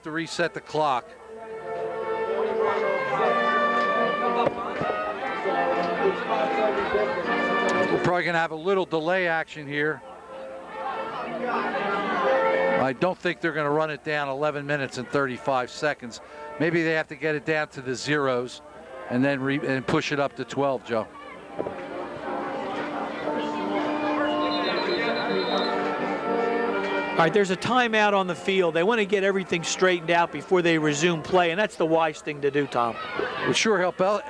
to reset the clock. We're probably going to have a little delay action here. I don't think they're going to run it down 11 minutes and 35 seconds. Maybe they have to get it down to the zeros and then and push it up to 12, Joe. All right, there's a timeout on the field. They want to get everything straightened out before they resume play, and that's the wise thing to do, Tom. It would sure help us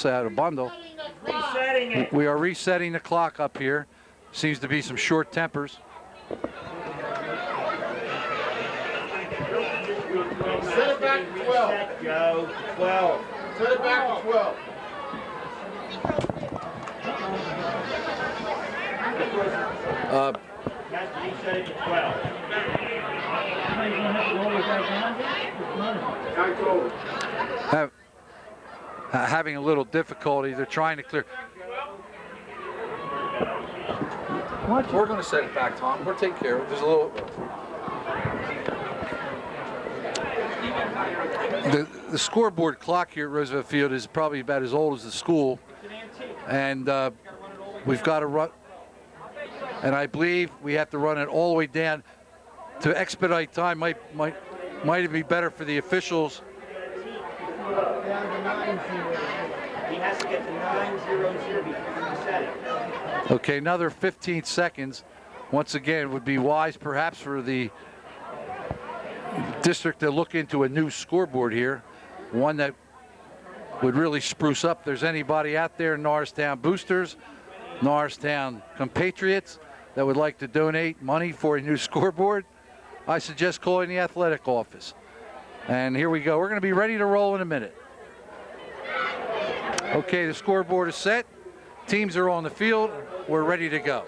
out a bundle. We are resetting the clock up here. Seems to be some short tempers. Set it back to 12. Joe. 12. Set it back to 12. Reset it to 12. Having a little difficulty. They're trying to clear. We're going to set it back, Tom. We'll take care of it. There's a little. The scoreboard clock here at Roosevelt Field is probably about as old as the school, and we've got to run. And I believe we have to run it all the way down to expedite time. Might it be better for the officials? He has to get to 9:00 before he set it. Okay, another 15 seconds. Once again, would be wise perhaps for the district to look into a new scoreboard here, one that would really spruce up. If there's anybody out there, Norristown boosters, Norristown compatriots that would like to donate money for a new scoreboard, I suggest calling the athletic office. And here we go. We're going to be ready to roll in a minute. Okay, the scoreboard is set. Teams are on the field. We're ready to go.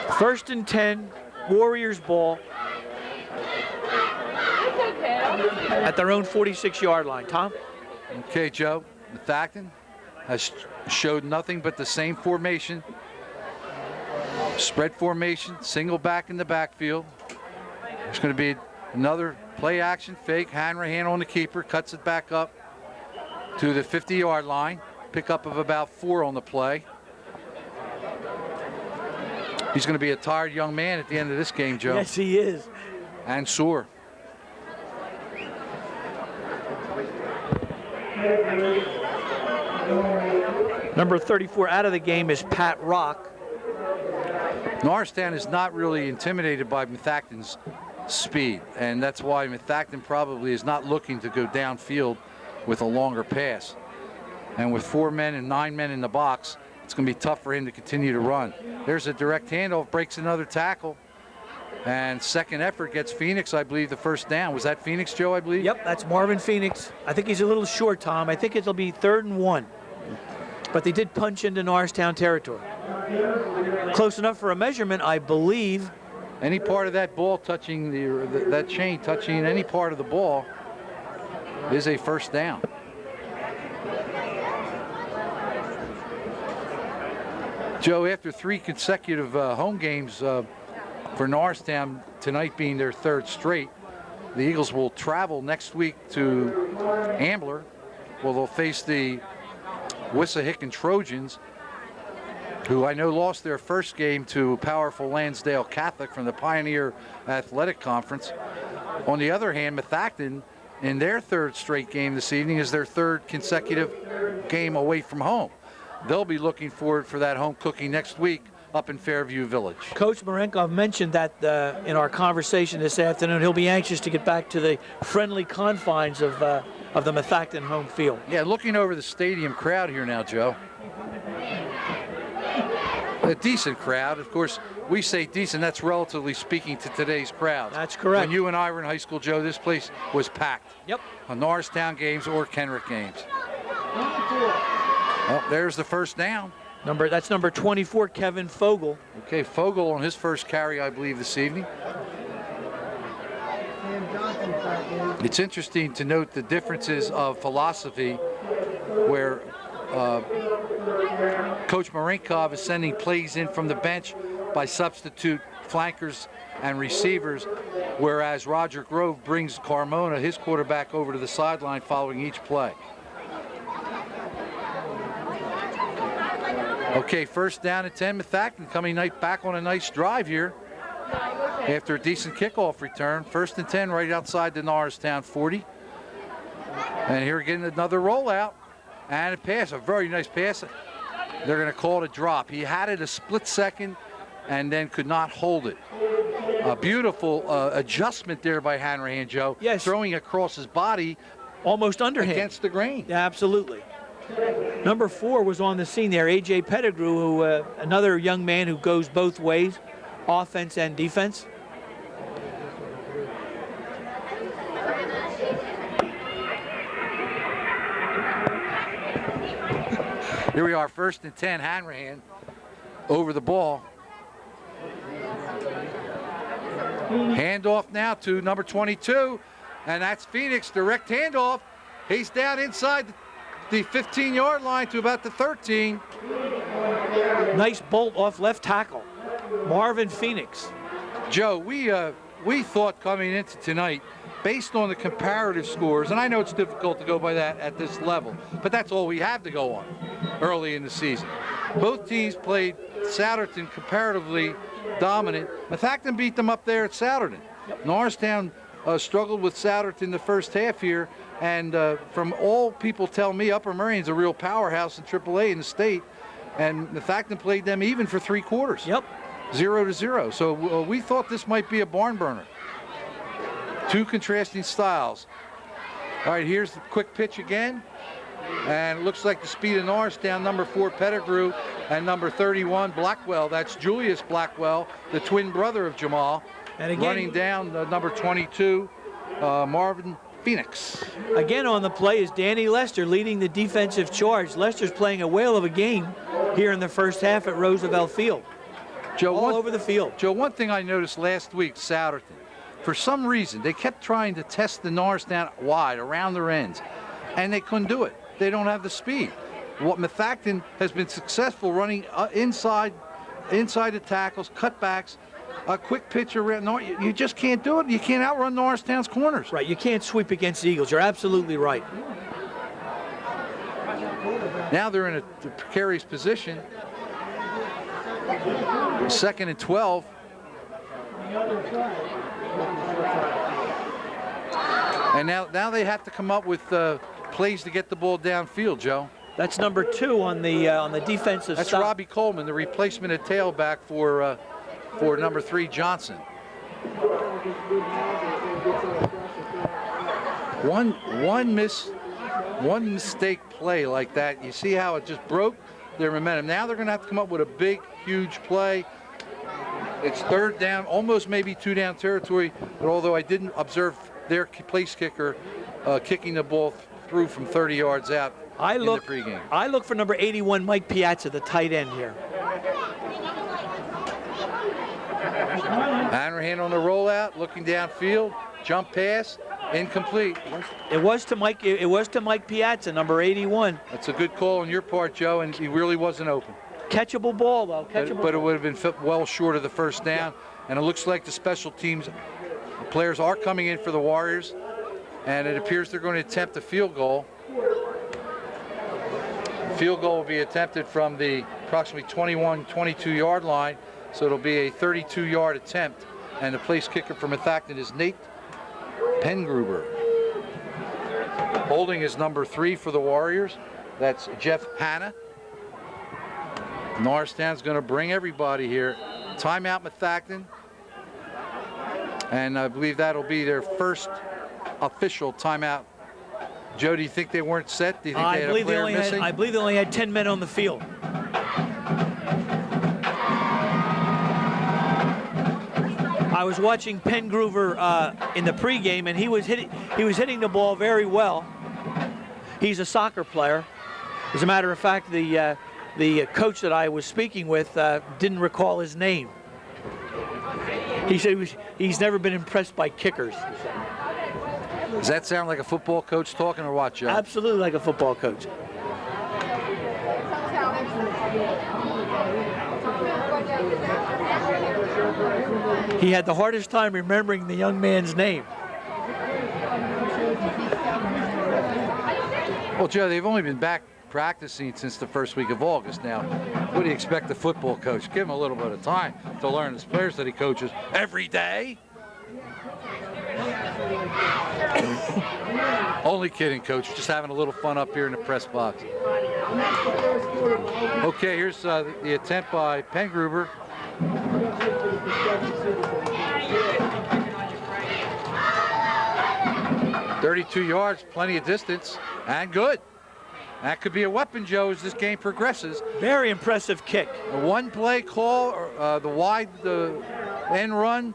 1st and 10, Warriors ball at their own 46-yard line. Tom? Okay, Joe. Methacton has showed nothing but the same formation. Spread formation, single back in the backfield. There's going to be another play action fake. Hanrahan on the keeper, cuts it back up to the 50-yard line. Pickup of about 4 on the play. He's going to be a tired young man at the end of this game, Joe. Yes, he is. And sore. Number 34 out of the game is Pat Rock. Norristown is not really intimidated by Methacton's speed, and that's why Methacton probably is not looking to go downfield with a longer pass. And with 4 men and 9 men in the box, it's going to be tough for him to continue to run. There's a direct handoff, breaks another tackle, and second effort gets Phoenix, I believe, the first down. Was that Phoenix, Joe, I believe? Yep, that's Marvin Phoenix. I think he's a little short, Tom. I think it'll be 3rd and 1. But they did punch into Norristown territory. Close enough for a measurement, I believe. Any part of that ball touching that chain touching any part of the ball is a first down. Joe, after 3 consecutive home games for Norristown, tonight being their 3rd straight, the Eagles will travel next week to Ambler, where they'll face the Wissahickon Trojans, who I know lost their first game to powerful Lansdale Catholic from the Pioneer Athletic Conference. On the other hand, Methacton, in their 3rd straight game this evening, is their 3rd consecutive game away from home. They'll be looking forward for that home cooking next week up in Fairview Village. Coach Marenkov mentioned that in our conversation this afternoon. He'll be anxious to get back to the friendly confines of the Methacton home field. Yeah, looking over the stadium crowd here now, Joe. A decent crowd. Of course, we say decent, that's relatively speaking to today's crowd. That's correct. When you and I were in high school, Joe, this place was packed. Yep. On Norristown games or Kenrick games. Oh, there's the first down. That's number 24, Kevin Fogel. Okay, Fogel on his first carry, I believe, this evening. It's interesting to note the differences of philosophy where Coach Marenkov is sending plays in from the bench by substitute flankers and receivers, whereas Roger Grove brings Carmona, his quarterback, over to the sideline following each play. Okay, first down and 10. Methacton coming back on a nice drive here after a decent kickoff return. First and 10 right outside the Norristown 40. And here again, another rollout and a pass, a very nice pass. They're going to call it a drop. He had it a split second and then could not hold it. A beautiful adjustment there by Hanrahan, Joe. Yes. Throwing across his body. Almost underhand. Against the grain. Yeah, absolutely. Number 4 was on the scene there, A.J. Pettigrew, who another young man who goes both ways, offense and defense. Here we are, first and 10, Hanrahan over the ball. Handoff now to number 22, and that's Phoenix, direct handoff. He's down inside the 15-yard line to about the 13. Nice bolt off left tackle, Marvin Phoenix. Joe, we thought coming into tonight, based on the comparative scores, and I know it's difficult to go by that at this level, but that's all we have to go on early in the season. Both teams played Souderton comparatively dominant. Methacton beat them up there at Souderton. Yep. Norristown struggled with Souderton the first half here, and from all people tell me, Upper Meridian's a real powerhouse in AAA in the state, and Methacton played them even for 3 quarters. Yep. 0-0. So we thought this might be a barn burner. Two contrasting styles. All right, here's the quick pitch again. And it looks like the speed of Norristown, number 4 Pettigrew, and number 31 Blackwell. That's Julius Blackwell, the twin brother of Jamal. And again, running down number 22, Marvin Phoenix. Again on the play is Danny Lester leading the defensive charge. Lester's playing a whale of a game here in the first half at Roosevelt Field. Joe, all over the field. Joe, one thing I noticed last week, Souderton, for some reason, they kept trying to test the Norristown wide around their ends, and they couldn't do it. They don't have the speed. What Methacton has been successful running inside the tackles, cutbacks, a quick pitch around. You just can't do it. You can't outrun Norristown's corners. Right, you can't sweep against the Eagles. You're absolutely right. Now they're in a precarious position. 2nd and 12. And now they have to come up with plays to get the ball downfield, Joe. That's number 2 on the defensive That's stop. Robbie Coleman, the replacement at tailback for number 3 Johnson. One mistake play like that, you see how it just broke their momentum. Now they're going to have to come up with a big, huge play. It's 3rd down, almost maybe 2-down territory, but although I didn't observe their place kicker kicking the ball through from 30 yards out in the pregame. I look for number 81, Mike Piazza, the tight end here. Hanrahan on the rollout, looking downfield, jump pass, incomplete. It was to Mike Piazza, number 81. That's a good call on your part, Joe, and he really wasn't open. Catchable ball, though. But it would have been well short of the first down. Yeah. And it looks like the special teams players are coming in for the Warriors, and it appears they're going to attempt a field goal. Field goal will be attempted from the approximately 22-yard line, so it'll be a 32-yard attempt. And the place kicker for Methacton is Nate Pengruber. Holding is number 3 for the Warriors. That's Jeff Hanna. Norristown's going to bring everybody here. Timeout Methacton. And I believe that'll be their first official timeout. Joe, do you think they weren't set? Do you think they had a player missing? I believe they only had 10 men on the field. I was watching Pengruber in the pregame, and he was hitting the ball very well. He's a soccer player. As a matter of fact, the coach that I was speaking with didn't recall his name. He said he's never been impressed by kickers. Does that sound like a football coach talking or what, Joe? Absolutely like a football coach. He had the hardest time remembering the young man's name. Well, Joe, they've only been back practicing since the first week of August. Now, what do you expect the football coach? Give him a little bit of time to learn his players that he coaches every day. Only kidding, Coach. Just having a little fun up here in the press box. Okay, here's the attempt by Pengruber. "32 yards, plenty of distance, and good. That could be a weapon, Joe, as this game progresses. Very impressive kick. A one-play call, the wide end run,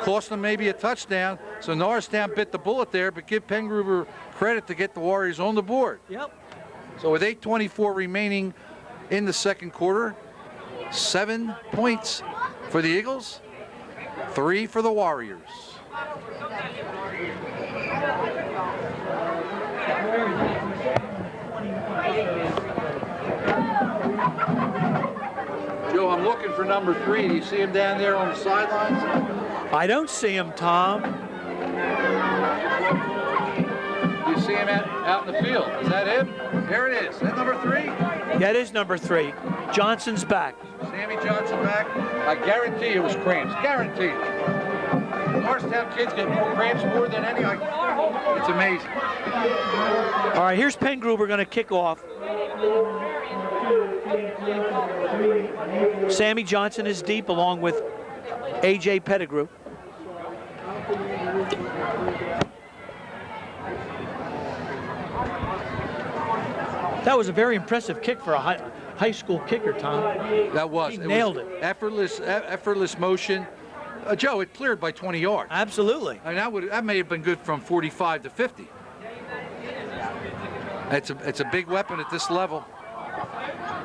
cost them maybe a touchdown. So Norristown bit the bullet there, but give Pengruber credit to get the Warriors on the board. Yep. So with 8:24 remaining in the second quarter, 7 points for the Eagles, 3 for the Warriors. Joe, I'm looking for number 3. Do you see him down there on the sidelines? I don't see him, Tom. Do you see him out in the field? Is that him? There it is. Is that number 3? That is number 3. Johnson's back. Sammy Johnson back. I guarantee it was cramps. Guarantee it. Norristown kids get more cramps more than any. It's amazing. All right, here's Pengruber going to kick off. Sammy Johnson is deep along with A.J. Pettigrew. That was a very impressive kick for a high school kicker, Tom. That was. He nailed it. Effortless motion. Joe, it cleared by 20 yards. Absolutely. I mean, that may have been good from 45 to 50. It's a big weapon at this level,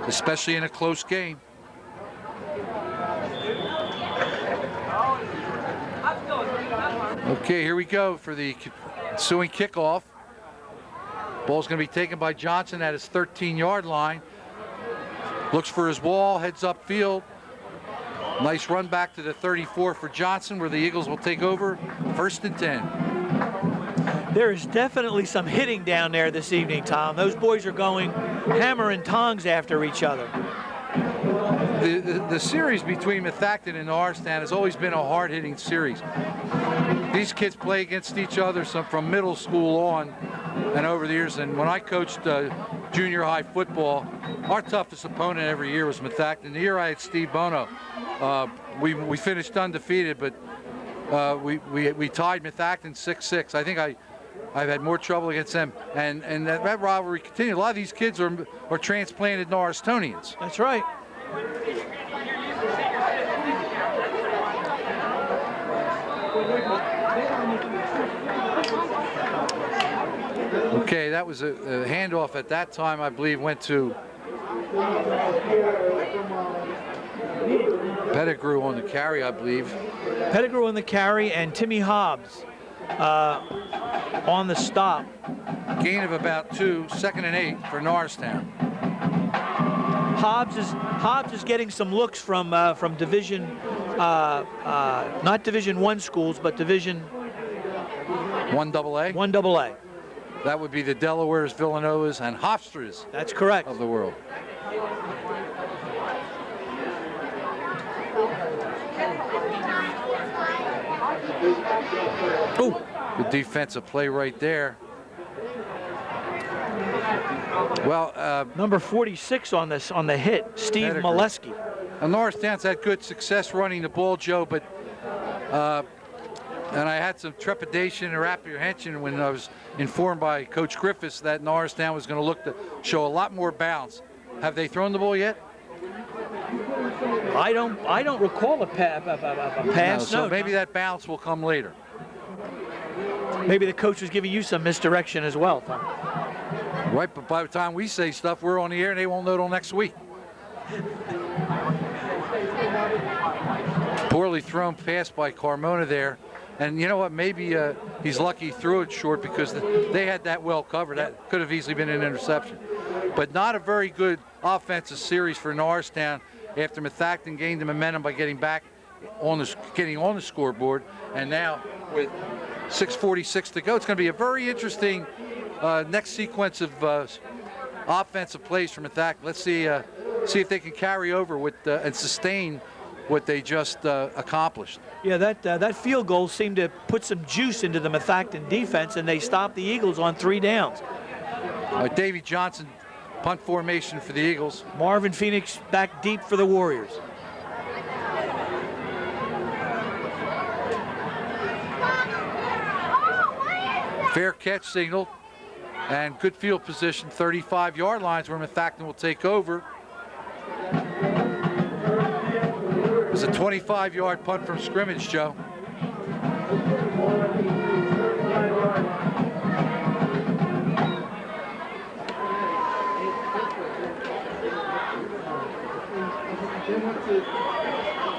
especially in a close game. Okay, here we go for the ensuing kickoff. Ball's going to be taken by Johnson at his 13-yard line. Looks for his wall, heads upfield. Nice run back to the 34 for Johnson, where the Eagles will take over. 1st and 10. There is definitely some hitting down there this evening, Tom. Those boys are going hammer and tongs after each other. The series between Methacton and Norristown has always been a hard-hitting series. These kids play against each other from middle school on and over the years. And when I coached junior high football, our toughest opponent every year was Methacton. The year I had Steve Bono, we finished undefeated, but we tied Methacton 6-6. I think I've had more trouble against them, and that rivalry continued. A lot of these kids are transplanted Norristonians. That's right. Okay, that was a handoff at that time, I believe, went to Pettigrew on the carry, I believe. Pettigrew on the carry and Timmy Hobbs on the stop. Gain of about 2, 2nd and 8 for Norristown. Hobbs is getting some looks from Division, not Division 1 schools, but Division 1AA? 1AA. That would be the Delawares, Villanovas, and Hofstras. That's correct. Of the world. Ooh. Good defensive play right there. Well, number 46 on the hit, Steve Molesky. Norristown's had good success running the ball, Joe, but and I had some trepidation or apprehension when I was informed by Coach Griffiths that Norristown was going to look to show a lot more bounce. Have they thrown the ball yet? I don't recall a pass. So maybe that bounce will come later. Maybe the coach was giving you some misdirection as well, Tom. Right, but by the time we say stuff, we're on the air and they won't know till next week. Poorly thrown pass by Carmona there. And you know what, maybe he's lucky he threw it short because they had that well covered. That could have easily been an interception. But not a very good offensive series for Norristown after Methacton gained the momentum by getting back getting on the scoreboard. And now with 6:46 to go, it's going to be a very interesting next sequence of offensive plays from Methacton. Let's see if they can carry over with and sustain what they just accomplished. Yeah, that field goal seemed to put some juice into the Methacton defense, and they stopped the Eagles on 3 downs. Davey Johnson, punt formation for the Eagles. Marvin Phoenix back deep for the Warriors. Fair catch signal and good field position, 35-yard lines where Methacton will take over. It was a 25-yard punt from scrimmage, Joe.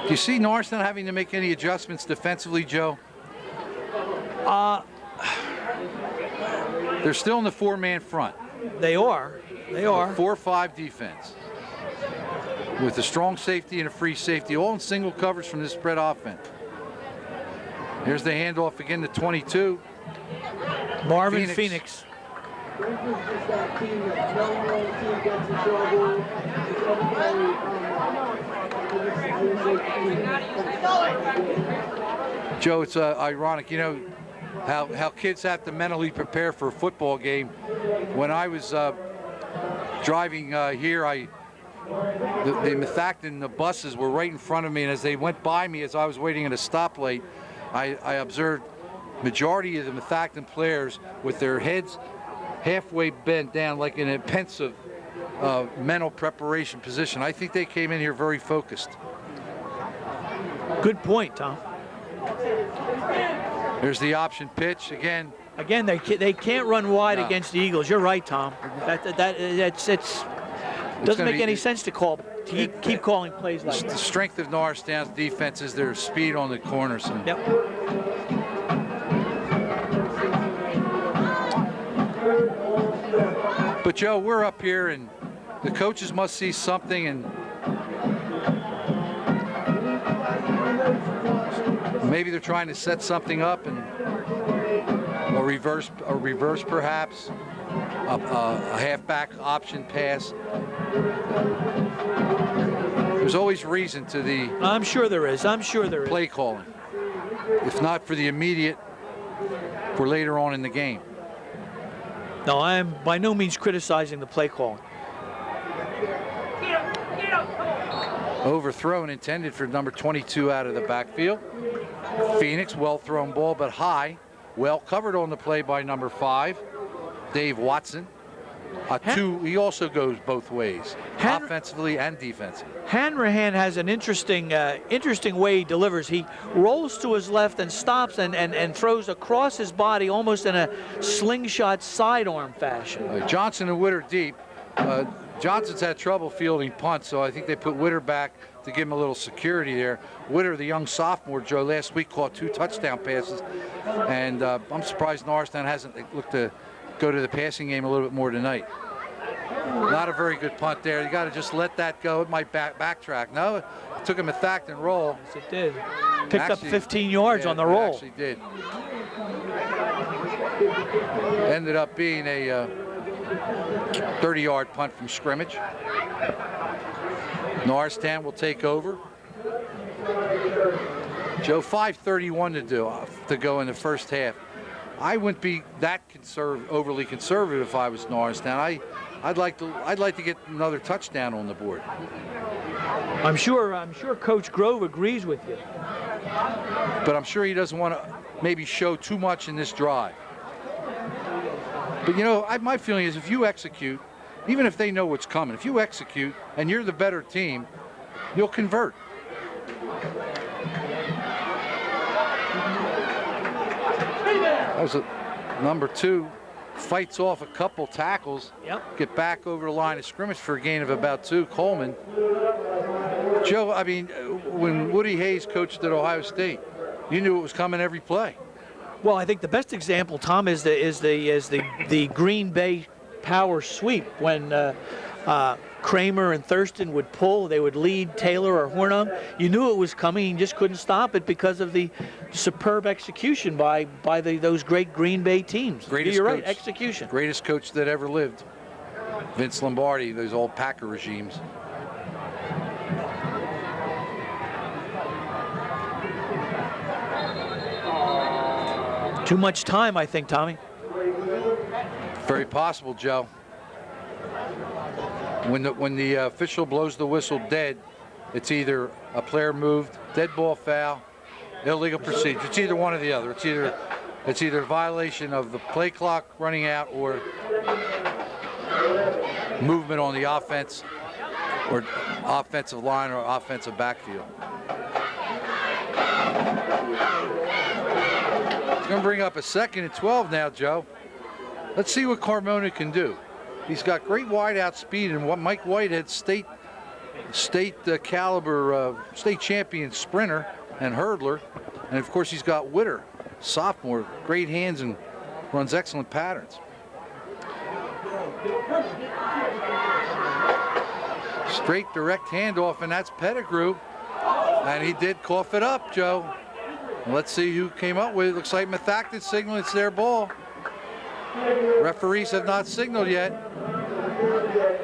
Do you see Norristown having to make any adjustments defensively, Joe? They're still in the 4-man front. They are. They are. 4-5 defense. With a strong safety and a free safety, all in single coverage from this spread offense. Here's the handoff again to 22. Marvin Phoenix. Joe, it's ironic, you know, how kids have to mentally prepare for a football game. When I was driving here, the Methacton, the buses were right in front of me, and as they went by me as I was waiting at a stoplight, I observed majority of the Methacton players with their heads halfway bent down like in a pensive mental preparation position. I think they came in here very focused. Good point, Tom. There's the option pitch again. Again, they can't run wide No. against the Eagles. You're right, Tom. It's doesn't make any sense to keep calling plays like that. The strength of Norristown's defense is their speed on the corners. And Yep. But Joe, we're up here, and the coaches must see something, and maybe they're trying to set something up, and a reverse perhaps, a halfback option pass. There's always reason to the I'm sure there is. I'm sure there is. play calling, if not for the immediate, for later on in the game. No, I am by no means criticizing the play calling. Overthrown, intended for number 22 out of the backfield. Phoenix, well thrown ball, but high. Well covered on the play by number 5, Dave Watson. He also goes both ways, offensively and defensively. Hanrahan has an interesting way he delivers. He rolls to his left and stops and throws across his body almost in a slingshot sidearm fashion. Johnson and Witter deep. Johnson's had trouble fielding punts, so I think they put Witter back to give him a little security there. Witter, the young sophomore, Joe, last week caught 2 touchdown passes, and I'm surprised Norristown hasn't looked to go to the passing game a little bit more tonight. Not a very good punt there. You got to just let that go. It might backtrack. No, it took him a Methacton roll. Yes, it did. Picked up 15 yards on the roll. It actually did. Ended up being a 30-yard punt from scrimmage. Norristown will take over. Joe, 5:31 to go in the first half. I wouldn't be that overly conservative if I was Norristown. I'd like to get another touchdown on the board. I'm sure Coach Grove agrees with you. But I'm sure he doesn't want to maybe show too much in this drive. But you know, my feeling is if you execute, even if they know what's coming, if you execute and you're the better team, you'll convert. That was number 2, fights off a couple tackles. Yep. Get back over the line of scrimmage for a gain of about 2. Coleman. Joe, I mean, when Woody Hayes coached at Ohio State, you knew it was coming every play. Well, I think the best example, Tom, is the Green Bay power sweep when Kramer and Thurston would pull. They would lead Taylor or Hornung. You knew it was coming. You just couldn't stop it because of the superb execution by those great Green Bay teams. You're right, execution. Greatest coach that ever lived. Vince Lombardi, those old Packer regimes. Too much time, I think, Tommy. Very possible, Joe. When the official blows the whistle dead, it's either a player moved, dead ball foul, illegal procedure. It's either one or the other. It's either a violation of the play clock running out or movement on the offense or offensive line or offensive backfield. It's going to bring up a 2nd and 12 now, Joe. Let's see what Carmona can do. He's got great wideout speed, and what Mike Whitehead, state caliber, state champion sprinter and hurdler, and of course he's got Witter, sophomore, great hands and runs excellent patterns. Straight direct handoff, and that's Pettigrew, and he did cough it up, Joe. Let's see who came up with it. Looks like Methacton signaling it's their ball. Referees have not signaled yet.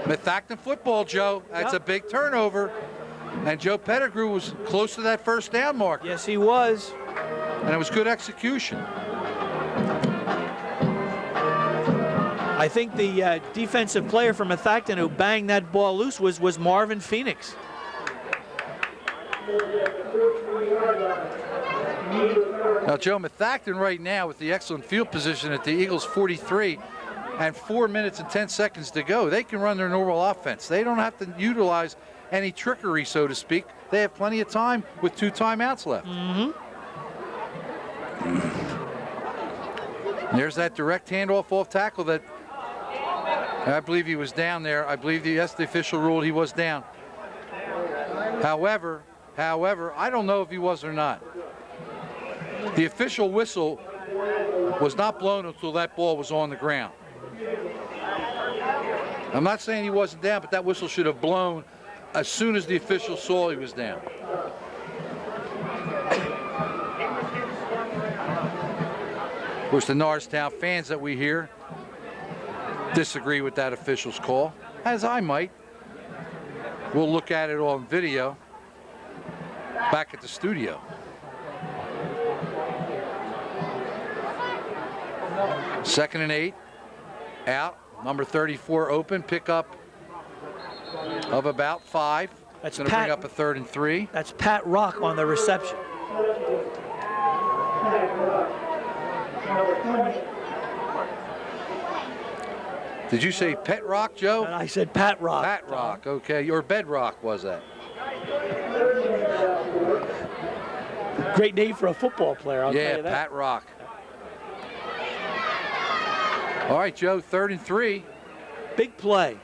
Methacton football, Joe. That's a big turnover. And Joe Pettigrew was close to that first down mark. Yes, he was. And it was good execution. I think the defensive player from Methacton who banged that ball loose was Marvin Phoenix. Now, Joe, Methacton right now with the excellent field position at the Eagles 43 and 4 minutes and 10 seconds to go, they can run their normal offense. They don't have to utilize any trickery, so to speak. They have plenty of time with 2 timeouts left. There's that direct handoff off tackle that I believe he was down there. I believe the official ruled he was down. However, I don't know if he was or not. The official whistle was not blown until that ball was on the ground. I'm not saying he wasn't down, but that whistle should have blown as soon as the official saw he was down. Of course, the Norristown fans that we hear disagree with that official's call, as I might. We'll look at it on video back at the studio. Second and 8, out, number 34 open, pickup of about 5. That's going to bring up a 3rd and 3. That's Pat Rock on the reception. Did you say Pet Rock, Joe? I said Pat Rock. Pat Rock, okay. Your Bedrock was that? Great name for a football player, I'll tell you that. Yeah, Pat Rock. All right, Joe, 3rd and 3. Big play.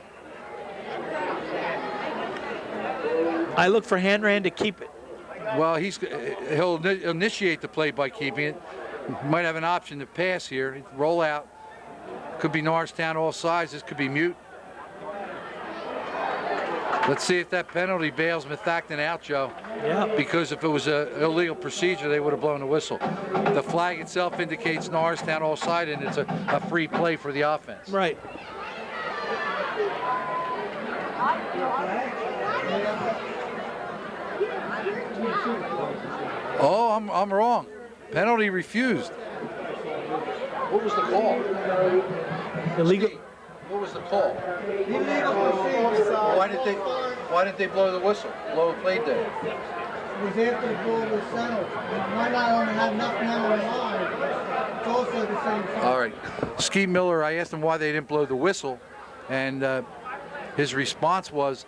I look for Hanran to keep it. Well, he'll initiate the play by keeping it. Might have an option to pass here. Roll out. Could be Norristown all sizes. Could be mute. Let's see if that penalty bails Methacton out, Joe. Yeah. Because if it was an illegal procedure, they would have blown the whistle. The flag itself indicates Norristown all side, and it's a free play for the offense. Right. Oh, I'm wrong. Penalty refused. What was the call? Illegal. What was the call? Why did they blow the whistle? Blow a play dead? It was after the ball was settled. Why not only have enough men on the line? It's also the same thing. All right. Ski Miller, I asked him why they didn't blow the whistle, and his response was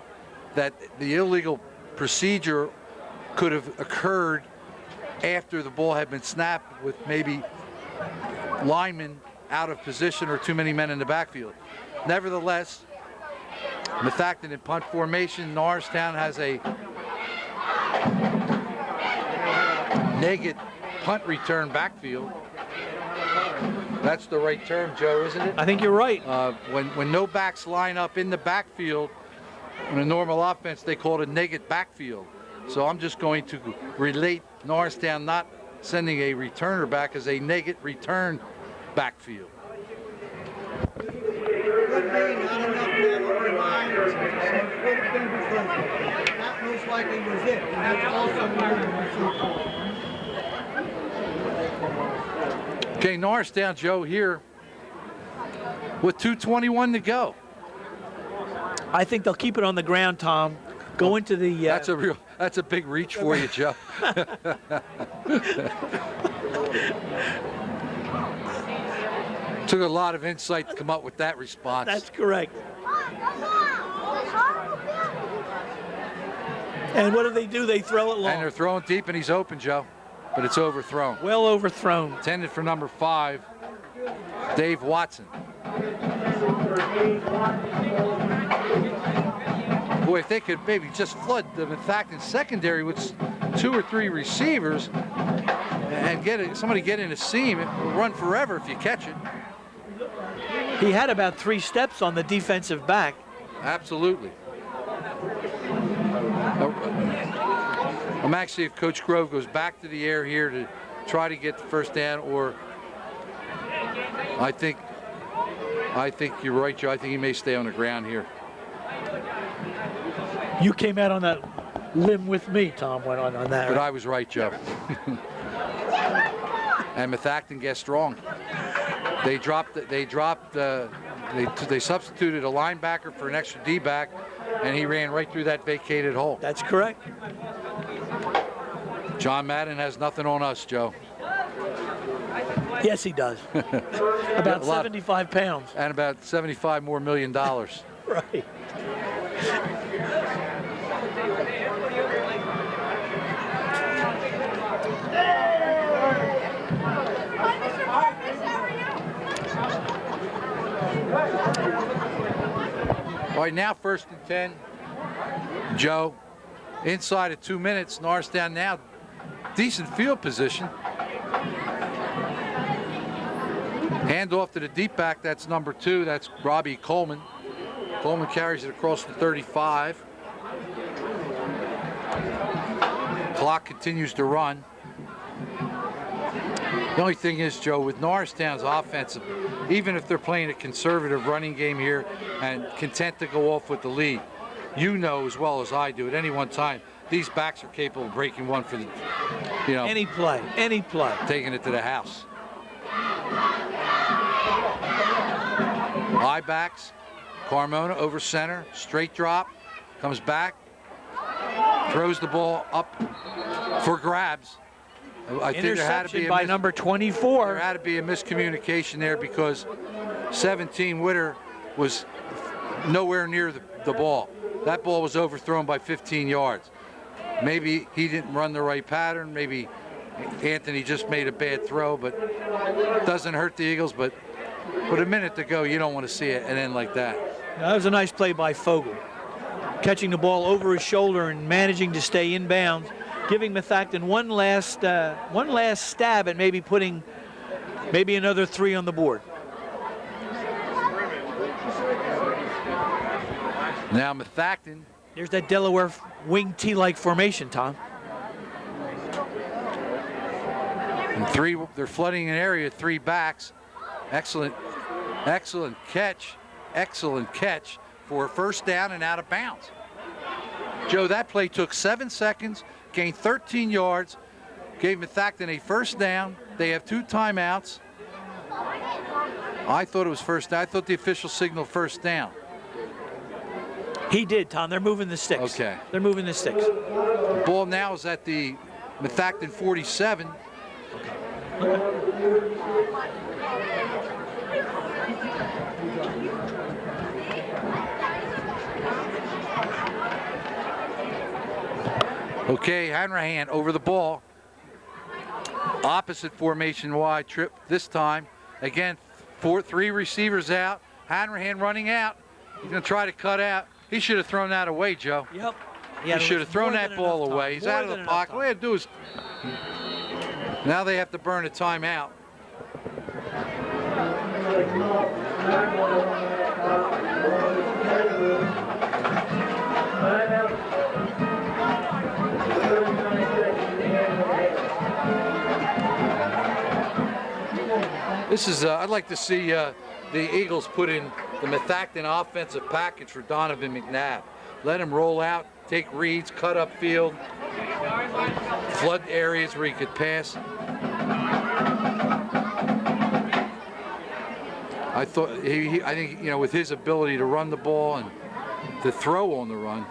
that the illegal procedure could have occurred after the ball had been snapped with maybe linemen out of position or too many men in the backfield. Nevertheless, Methacton in punt formation. Norristown has a negative punt return backfield. That's the right term, Joe, isn't it? I think you're right. When no backs line up in the backfield, in a normal offense, they call it a negative backfield. So I'm just going to relate Norristown not sending a returner back as a negative return backfield. Could be not enough men on the line. Could have been because that most likely was it. And that's also where you see. Okay, Norristown, Joe, here with 2:21 to go. I think they'll keep it on the ground, Tom. Go into the. That's a big reach for you, Joe. Took a lot of insight to come up with that response. That's correct. And what do? They throw it long. And they're throwing deep, and he's open, Joe. But it's overthrown. Well overthrown. Intended for number 5, Dave Watson. Boy, if they could maybe just flood the Methacton secondary with 2 or 3 receivers and somebody get in a seam, it will run forever if you catch it. He had about 3 steps on the defensive back. Absolutely. I'm actually, if Coach Grove goes back to the air here to try to get the first down, or I think you're right, Joe. I think he may stay on the ground here. You came out on that limb with me, Tom, went on that. But I was right, Joe. And Methacton guessed wrong. They substituted a linebacker for an extra D-back, and he ran right through that vacated hole. That's correct. John Madden has nothing on us, Joe. Yes, he does. About 75 pounds. And about $75 more million. Right. All right, now 1st and 10. Joe, inside of 2 minutes, Norristown now decent field position. Hand off to the deep back, that's number 2, that's Robbie Coleman. Coleman carries it across the 35. Clock continues to run. The only thing is, Joe, with Norristown's offensive, even if they're playing a conservative running game here and content to go off with the lead, you know as well as I do at any one time, these backs are capable of breaking one for the, any play, taking it to the house. High backs, Carmona over center, straight drop, comes back, throws the ball up for grabs. I think there had to be by number 24. There had to be a miscommunication there because 17 Witter was nowhere near the ball. That ball was overthrown by 15 yards. Maybe he didn't run the right pattern. Maybe Anthony just made a bad throw, but it doesn't hurt the Eagles. But with a minute to go, you don't want to see it and end like that. That was a nice play by Fogel, catching the ball over his shoulder and managing to stay in bounds, giving Methacton one last stab at maybe putting another 3 on the board. Now Methacton. There's that Delaware wing T-like formation, Tom. And they're flooding an area, 3 backs. Excellent catch for a first down and out of bounds. Joe, that play took 7 seconds, gained 13 yards, gave Methacton a first down. They have 2 timeouts. I thought it was first down. I thought the official signaled first down. He did, Tom. They're moving the sticks. Okay. They're moving the sticks. The ball now is at the Methacton 47. Okay, Hanrahan over the ball. Opposite formation wide trip this time. Again, 3 receivers out. Hanrahan running out. He's going to try to cut out. He should have thrown that away, Joe. Yep. He should have thrown that ball away. He's out of the pocket. What they have to do is now they have to burn a timeout. This is, I'd like to see the Eagles put in the Methacton offensive package for Donovan McNabb. Let him roll out, take reads, cut up field, flood areas where he could pass. I think, you know, with his ability to run the ball and to throw on the run,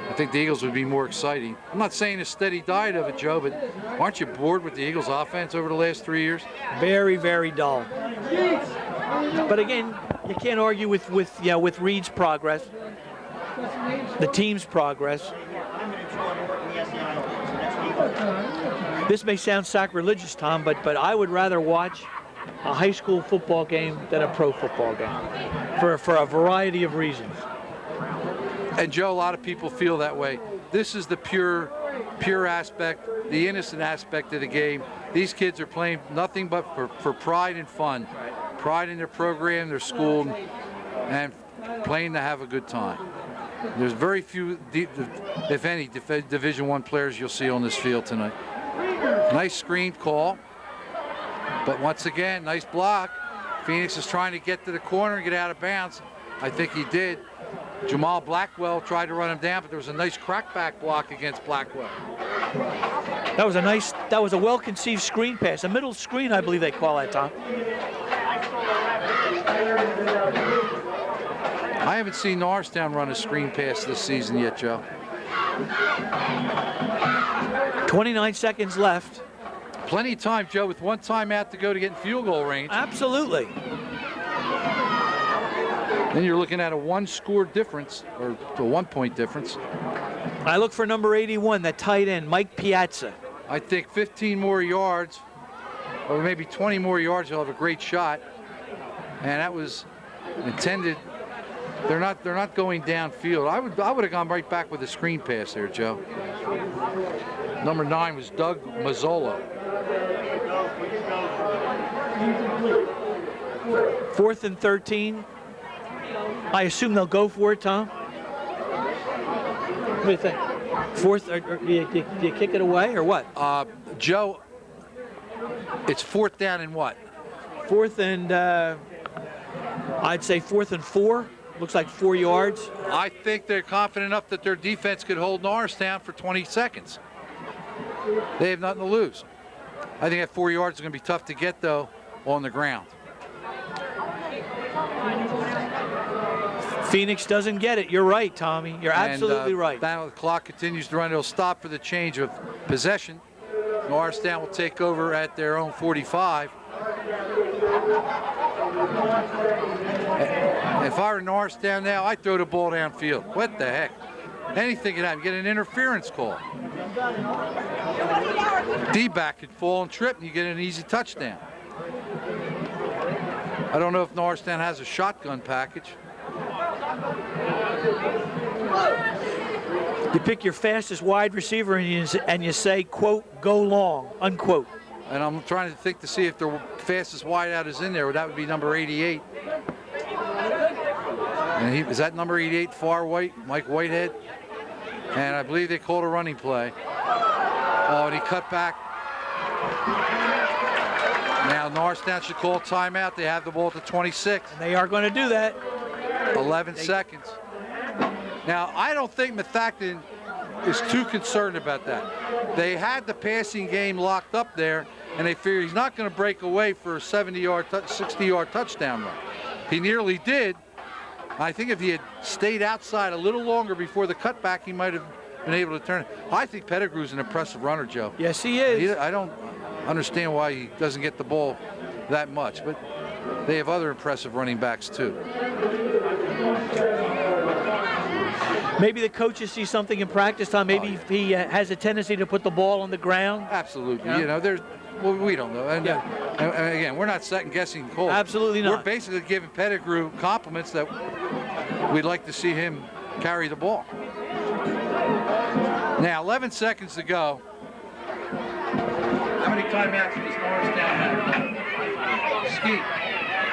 I think the Eagles would be more exciting. I'm not saying a steady diet of it, Joe, but aren't you bored with the Eagles offense over the last 3 years? Very, very dull. But again, you can't argue with Reed's progress, the team's progress. This may sound sacrilegious, Tom, but I would rather watch a high school football game than a pro football game for a variety of reasons. And Joe, a lot of people feel that way. This is the pure aspect, the innocent aspect of the game. These kids are playing nothing but for pride and fun, pride in their program, their school, and playing to have a good time. There's very few, if any, Division I players you'll see on this field tonight. Nice screen call, but once again, nice block. Phoenix is trying to get to the corner and get out of bounds. I think he did. Jamal Blackwell tried to run him down, but there was a nice crackback block against Blackwell. That was a well-conceived screen pass, a middle screen, I believe they call that, Tom. I haven't seen Norristown run a screen pass this season yet, Joe. 29 seconds left. Plenty of time, Joe, with one timeout to go to get in field goal range. Absolutely. Then you're looking at a one-score difference, or a one-point difference. I look for number 81, that tight end, Mike Piazza. I think 15 more yards, or maybe 20 more yards, he'll have a great shot. And that was intended. They're not going downfield. I would have gone right back with a screen pass there, Joe. Number 9 was Doug Mazzolo. 4th and 13. I assume they'll go for it, Tom. What do you think? 4th, or do you kick it away, or what? Joe, it's 4th down and what? 4th and, I'd say 4th and 4. Looks like 4 yards. I think they're confident enough that their defense could hold Norristown for 20 seconds. They have nothing to lose. I think that 4 yards is going to be tough to get, though, on the ground. Phoenix doesn't get it. You're right, Tommy. You're absolutely right. Now the clock continues to run. It'll stop for the change of possession. Norristown will take over at their own 45. If I were Norristown now, I'd throw the ball downfield. What the heck? Anything can happen. Get an interference call. D-back could fall and trip, and you get an easy touchdown. I don't know if Norristown has a shotgun package. You pick your fastest wide receiver and you say, quote, go long, unquote. And I'm trying to think to see if the fastest wideout is in there. That would be number 88. And is that number 88, Far White, Mike Whitehead? And I believe they called a running play. Oh, and he cut back. Now Norristown should call timeout. They have the ball at the 26. And they are going to do that. 11 seconds. Now, I don't think Methacton is too concerned about that. They had the passing game locked up there, and they figured he's not going to break away for a 70-yard, 60-yard touchdown run. He nearly did. I think if he had stayed outside a little longer before the cutback, he might have been able to turn it. I think Pettigrew's an impressive runner, Joe. Yes, he is. I don't understand why he doesn't get the ball that much, but they have other impressive running backs too. Maybe the coaches see something in practice, Tom. Maybe he has a tendency to put the ball on the ground. Absolutely. You know, we don't know. And, and again, we're not second guessing calls. Absolutely not. We're basically giving Pettigrew compliments that we'd like to see him carry the ball. Now, 11 seconds to go. How many timeouts does Norristown have? Ski.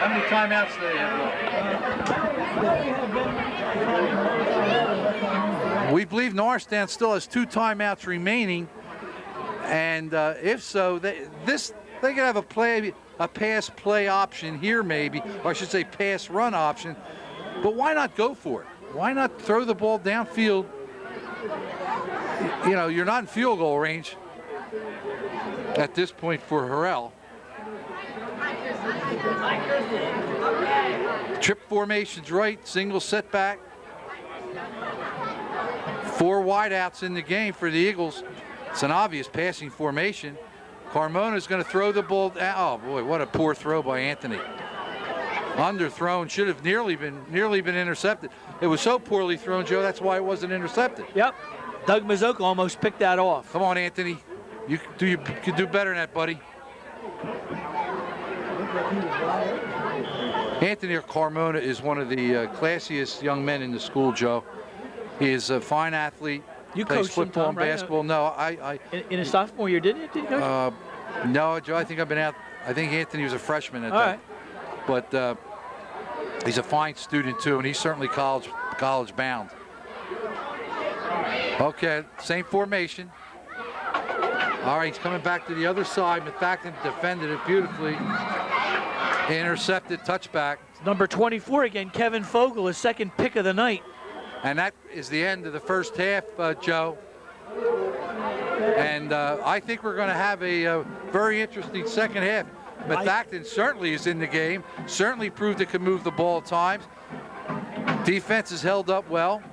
How many timeouts do they have? We believe Norristown still has 2 timeouts remaining, and if so, they could have a pass play option here maybe, or I should say pass run option. But why not go for it? Why not throw the ball downfield? You know, you're not in field goal range at this point for Harrell. Trip formation's right, single setback. 4 wideouts in the game for the Eagles. It's an obvious passing formation. Carmona's going to throw the ball down. Oh boy, what a poor throw by Anthony. Underthrown, should have nearly been intercepted. It was so poorly thrown, Joe, that's why it wasn't intercepted. Yep. Doug Mazzocca almost picked that off. Come on, Anthony. You could do better than that, buddy. Anthony Carmona is one of the classiest young men in the school, Joe. He is a fine athlete. You plays coached him, football Tom, and right? basketball. No, I in his sophomore year, didn't you? Coach? no, Joe. I think I've been out. I think Anthony was a freshman at All that. right. But he's a fine student too, and he's certainly college bound. Okay, same formation. All right, he's coming back to the other side. Methacton defended it beautifully. Intercepted, touchback. Number 24 again, Kevin Fogel, his second pick of the night. And that is the end of the first half, Joe. And I think we're going to have a very interesting second half. Methacton certainly is in the game, certainly proved it can move the ball at times. Defense has held up well.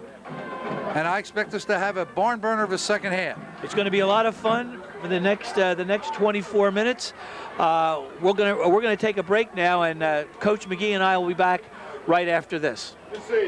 And I expect us to have a barn burner of a second half. It's going to be a lot of fun for the next 24 minutes. We're going to take a break now, and Coach McGee and I will be back right after this. Good to see you.